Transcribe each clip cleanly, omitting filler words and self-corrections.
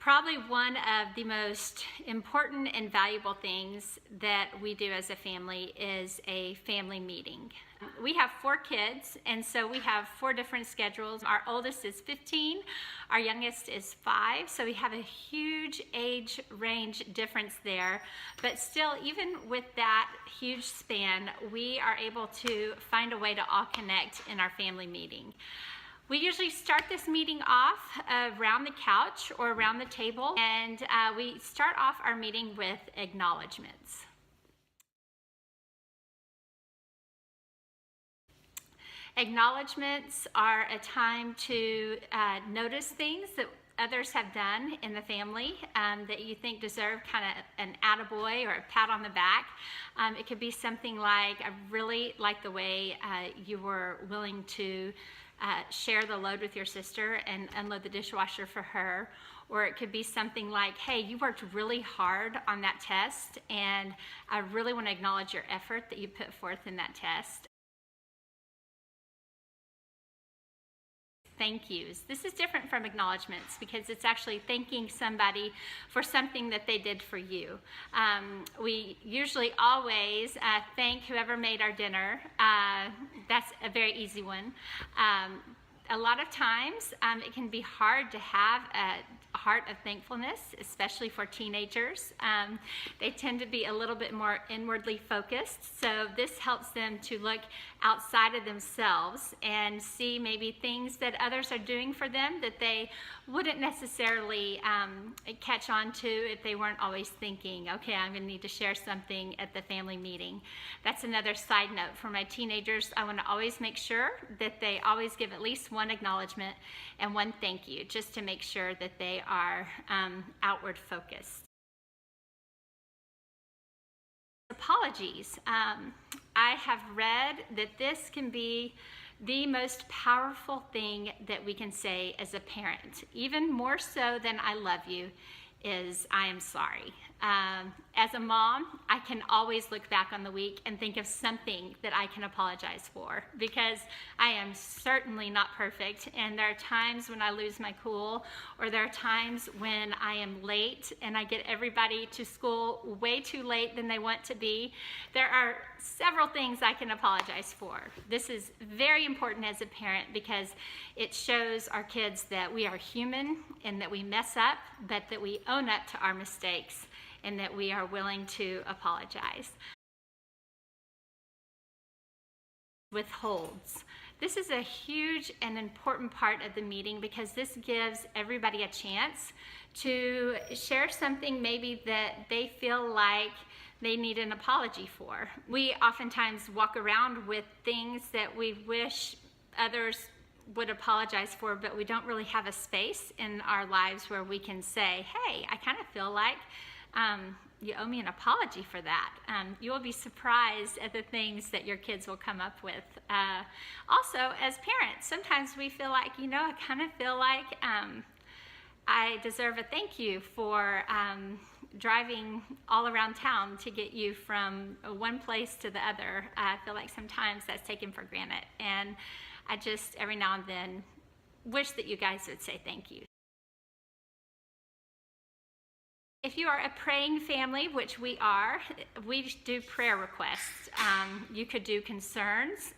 Probably one of the most important and valuable things that we do as a family is a family meeting. We have 4 kids, and so we have 4 different schedules. Our oldest is 15, our youngest is 5, so we have a huge age range difference there. But still, even with that huge span, we are able to find a way to all connect in our family meeting. We usually start this meeting off around the couch or around the table, and we start off our meeting with acknowledgments. Acknowledgments are a time to notice things that others have done in the family that you think deserve kind of an attaboy or a pat on the back. It could be something like, I really like the way you were willing to share the load with your sister and unload the dishwasher for her. Or it could be something like, hey, you worked really hard on that test, and I really want to acknowledge your effort that you put forth in that test. Thank yous. This is different from acknowledgments because it's actually thanking somebody for something that they did for you. We usually always thank whoever made our dinner. That's a very easy one. A lot of times it can be hard to have a heart of thankfulness, especially for teenagers. They tend to be a little bit more inwardly focused, so this helps them to look outside of themselves and see maybe things that others are doing for them that they wouldn't necessarily catch on to if they weren't always thinking, okay, I'm going to need to share something at the family meeting. That's another side note for my teenagers. I want to always make sure that they always give at least one acknowledgement and one thank you, just to make sure that they are outward focused. Apologies. I have read that this can be the most powerful thing that we can say as a parent, even more so than I love you, is I am sorry. As a mom, I can always look back on the week and think of something that I can apologize for, because I am certainly not perfect, and there are times when I lose my cool, or there are times when I am late and I get everybody to school way too late than they want to be. There are several things I can apologize for. This is very important as a parent because it shows our kids that we are human and that we mess up, but that we own up to our mistakes and that we are willing to apologize. Withholds. This is a huge and important part of the meeting because this gives everybody a chance to share something maybe that they feel like they need an apology for. We oftentimes walk around with things that we wish others would apologize for, but we don't really have a space in our lives where we can say, hey, I kind of feel like you owe me an apology for that. You will be surprised at the things that your kids will come up with. Also, as parents, sometimes we feel like, I kind of feel like I deserve a thank you for driving all around town to get you from one place to the other. I feel like sometimes that's taken for granted, and I just every now and then wish that you guys would say thank you. If you are a praying family, which we are, we do prayer requests. You could do concerns,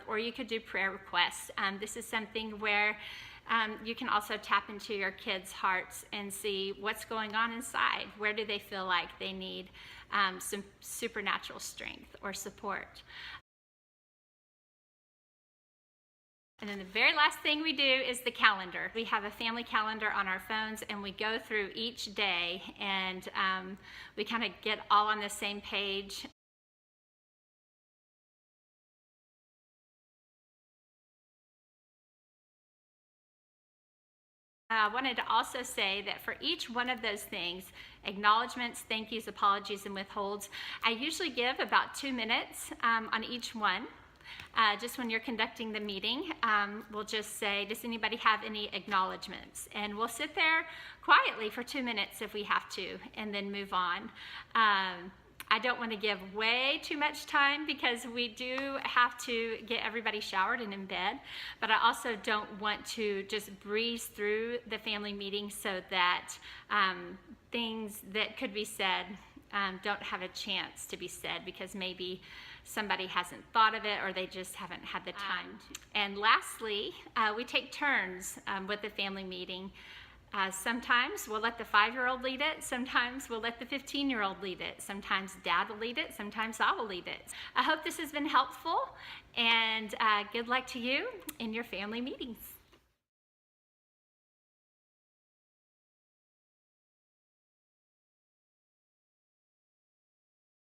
or you could do prayer requests. This is something where you can also tap into your kids' hearts and see what's going on inside. Where do they feel like they need some supernatural strength or support? And then the very last thing we do is the calendar. We have a family calendar on our phones, and we go through each day, and we kind of get all on the same page. I wanted to also say that for each one of those things, acknowledgments, thank yous, apologies, and withholds, I usually give about 2 minutes on each one. Just when you're conducting the meeting, we'll just say, does anybody have any acknowledgments? And we'll sit there quietly for 2 minutes if we have to, and then move on. I don't want to give way too much time because we do have to get everybody showered and in bed, but I also don't want to just breeze through the family meeting so that things that could be said don't have a chance to be said because maybe somebody hasn't thought of it or they just haven't had the time to. And lastly, we take turns with the family meeting. Sometimes we'll let the 5-year-old lead it, sometimes we'll let the 15-year-old lead it, sometimes Dad will lead it, sometimes I will lead it. I hope this has been helpful, and good luck to you in your family meetings.